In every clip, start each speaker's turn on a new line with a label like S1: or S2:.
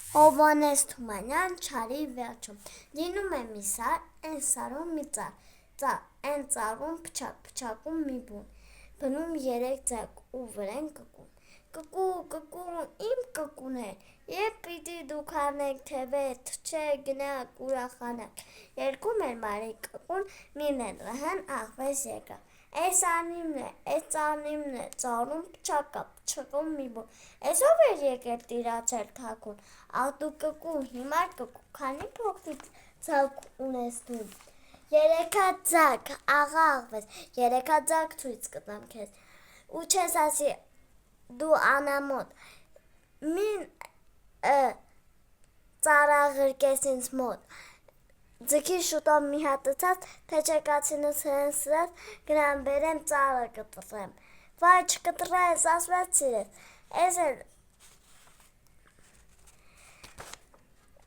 S1: Հովհաննես Թումանյան, Չարի վերջում։ Լինում է մի սար, են սարում մի ծառ, են ծառում փչակում մի բուն, բնում 3 ձակ ու վրեն կկուն։ Կկու, իմ կկուներ, երբ պիտի դուք անեք թևեր, թչեք, գնաք, ուրախանաք։ Երկում էր Մարի կկուն, մին էլ լհն աղվես եկավ։ Էս անիմն է, էս ծառնիմն է, ծառում փչակում մի բուն։ Էս ով էր եկել տիրացել թաքուն, աղ դու կկու, հիմար կկու, քանի փոքրիկ ձակ ունես դու։ 3 ձակ, աղա աղվես, 3 ձակ ցույց կտամ քեզ։ Ու չես ասի դու անամոտ, մին ծառաղրկես ինձ մոտ։ Ձգի շուտով մի հատեցած, թե չեկացինս հրեն սրած, գնամ բերեմ ծառը կտրեմ։ Վայ չկտրես, ասված սիրես,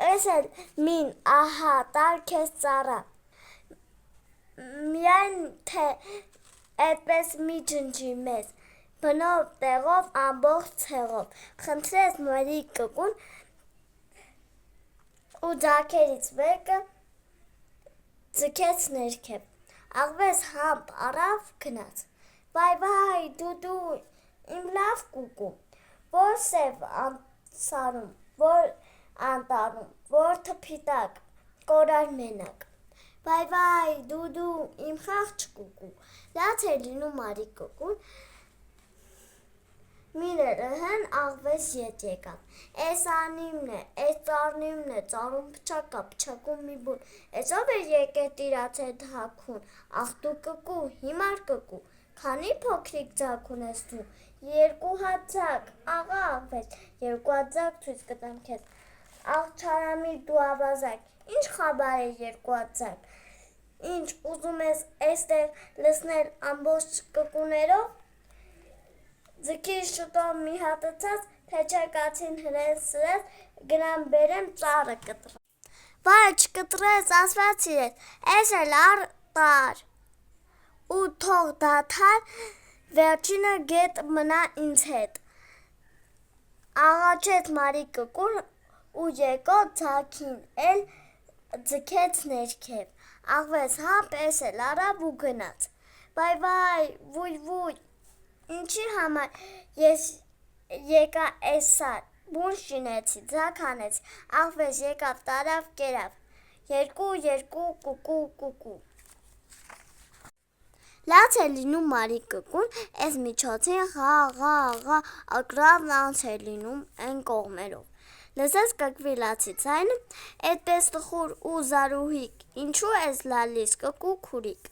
S1: ես էլ մին ահա տար քեզ ծառա։ Միայն թե այդպես մի ջնջի մեզ, բնով տեղով ամբողջ ցեղով, խնդրեց Մարի կկուն ու ձագերից մեկը ձգեց ներքև, աղվես համբ առավ գնաց, վայ, դու, իմ լավ կուկու, որ սև անսարում, որ անտառում, որ թփիտակ, կորար մենակ, վայ, դու, իմ խաղջ կուկու, լաց էր լինում Մարի կկուն, մին էր հն աղվես ետ եկավ, էս անիմն է, էս ծառնիմն է, ծառում փչակում մի բուն, էս ով էր եկել տիրացել թաքուն, աղ դու կկու, հիմար կկու, քանի փոքրիկ ձակ ունես դու, 2 ձակ, աղա աղվես, 2 ձակ ցույց կտամ քեզ, աղ չարամիր դու ավազակ, ինչ խաբար է 2 ձակ, ինչ ուզում ես էստեղ լսնել ամբողջ կկուներով, ձգի շուտով մի հատեցած, թե չեկացին հրեն սրած, գնամ բերեմ ծառը կտրեմ։ Վայ չկտրես, ասված սիրես, էս էլ տար, ու թող դադար, վերջինը գետ մնա ինձ հետ։ Աղաչեց Մարի կկուն ու եկող ձագին էլ ձգեց ներքև, աղվես համբ էս էլ արավ ու գնաց, վայ, վույ, ինչի համար ես եկա էս սար, բուն շինեցի, ձակ անեցի, աղվես եկավ տարավ կերավ, 2 կուկու։ Լաց էր լինում Մարի կկուն, էս միջոցին ղա, ակրավն անց էր լինում են կողմերով։ Լսես կկվի լացի ձայնը, էդպես տխուր ու զարուհիկ, ինչու ես լալիս կկու քուրիկ։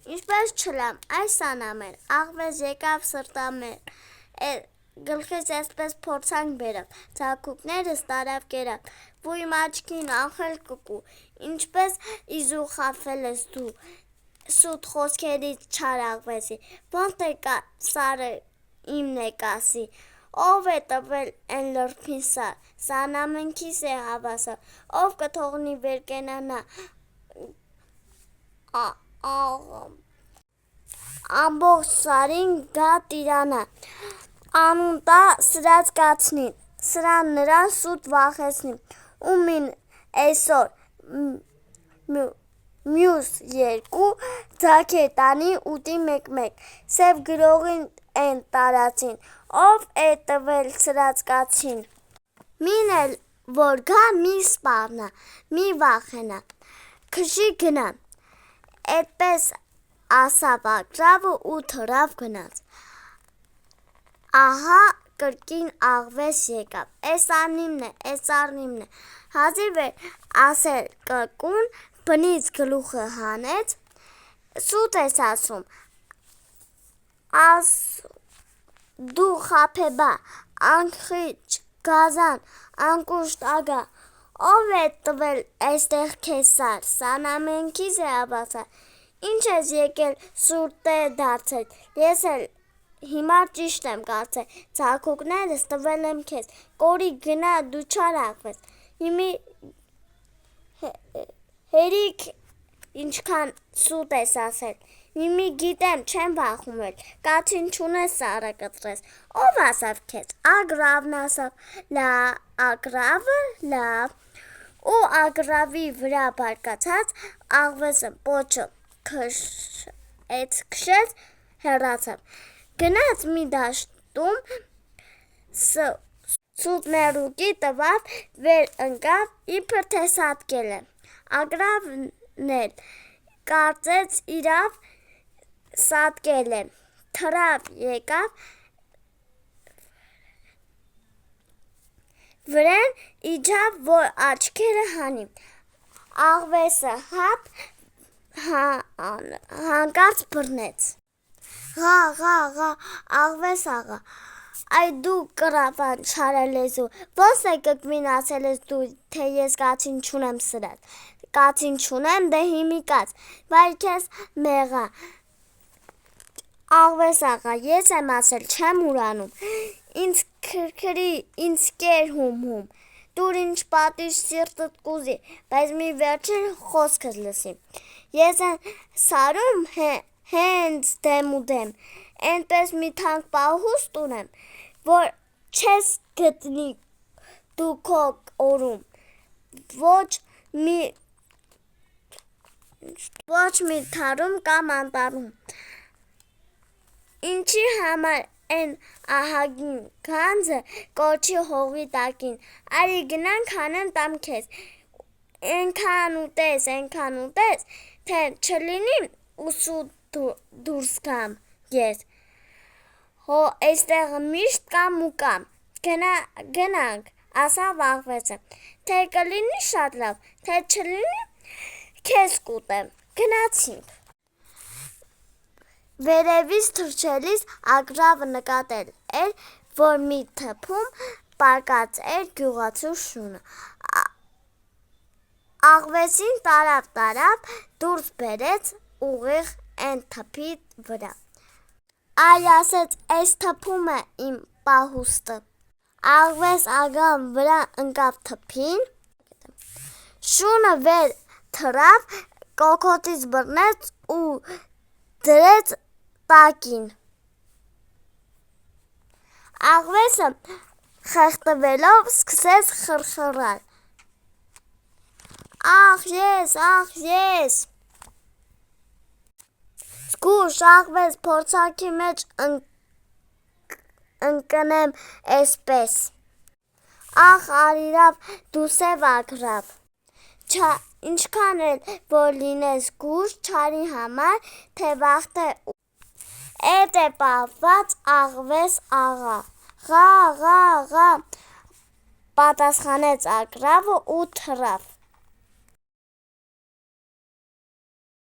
S1: Ինչպես չլամ, այս անամեր, աղվես եկավ սրտամեր, գլխից էսպես փորձանք բերավ, ձագուկներս տարավ կերավ, վույմ աչքին ախել կկու, ինչպես իզու խաբվել ես դու, սուտ խոսքերից չար աղվեսի, ոնց է սարը իմն է կասի, ով է տվել են լրփին սար, սան ամենքիս է հավասար, ով կթողնի վեր կենանա, ամբողջ սարին գա տիրանա, անուն տա սրած կացնին, սրան նրան սուտ վախեցնին, ու մին էսօր մյուս 2 ձագեր տանի ուտի մեկ, սև գրողին են տարածին, ով է տվել սրած կացին, մին էլ որ գա մի սպառնա, մի վախենա, քշի գնա, էդպես ասավ ակրավը ու թռավ գնաց, ահա կրկին աղվես եկավ, էս անիմն է, էս ծառնիմն է, հազիվ էր ասել կկուն, բնից գլուխը հանեց, սուտ ես ասում, դու խաբեբա, անխիճ, գազան, անկուշտ ագա, ով է տվել էստեղ քեզ սար, սան ամենքիս է հավասար, ինչ ես եկել սուր տեր դարձել, ես էլ հիմար ճիշտ եմ կարծել, ձագուկներս տվել եմ քեզ, կորի գնա դու չար աղվես, հերիք ինչքան սուտ ես ասել, Հիմի գիտեմ, չեմ վախում էլ, կացին չունես սարը կտրես, ով ասավ քեզ, ագրավն ասավ, ագրավը լավ, ու ագրավի վրա բարկացած աղվեսը պոչը քշեց, հեռացավ, գնաց մի դաշտում, սուտներուկի տվավ, վեր ընկավ, իբր թե սատկել է, ագրավն էլ կարծեց իրավ սատկել է, թռավ եկավ, վրեն իջավ, որ աչքերը հանի, աղվեսը հապ հանկարծ բռնեց, Ղա, աղվես աղա, այ դու կռավան չարելեզու, ոնց է կկվին ասել ես դու, թե ես կացին չունեմ սրած, կացին չունեմ, դե հիմի կաց, վայ քեզ մեղա, աղվես աղա, ես եմ ասել, չեմ ուրանում, ինձ քրքրի, ինձ կեր հում, դուր ինչ պատիժ սիրտդ կուզի, բայց մի վերջին խոսքս լսի, ես են սարում հենց դեմ ու դեմ, ենպես մի թանկ պահուստ ունեմ, որ չես գտնի դու քո օրում, ոչ մի թարում կամ անտառում, ինչի համար են ահագին գանձը կոչի հողի տակին, արի գնանք հանեմ տամ քեզ, ենքան ուտես, թե չլինի ուսու դուրս կամ ես, հո էստեղը միշտ կամ ու կամ, գնանք, ասավ աղվեսը, թե կլինի շատ լավ, թե չլինի քեզ կուտեմ, գնացինք, վերևից թռչելիս ագրավը նկատել էր, որ մի թփում պառկած էր գյուղացու շունը, աղվեսին տարավ, դուրս բերեց ուղիղ էն թփի վրա, այ ասեց էս թփում է իմ պահուստը, աղվես ագան վրա ընկավ թփին, շունը վեր թռավ, կոկոտից բռնեց ու դրեց տակին, աղվեսը խեղդվելով սկսեց խրխրալ, ախ ես, զգույշ աղվես փորձանքի մեջ ընկնեմ էսպես, ախ արիրավ դու սև ագրավ, ինչքան էլ որ լինես գուշ չարի համար, թե վախտե էդ է պահված աղվես աղա, Ղա, պատասխանեց ագրավը ու թռավ,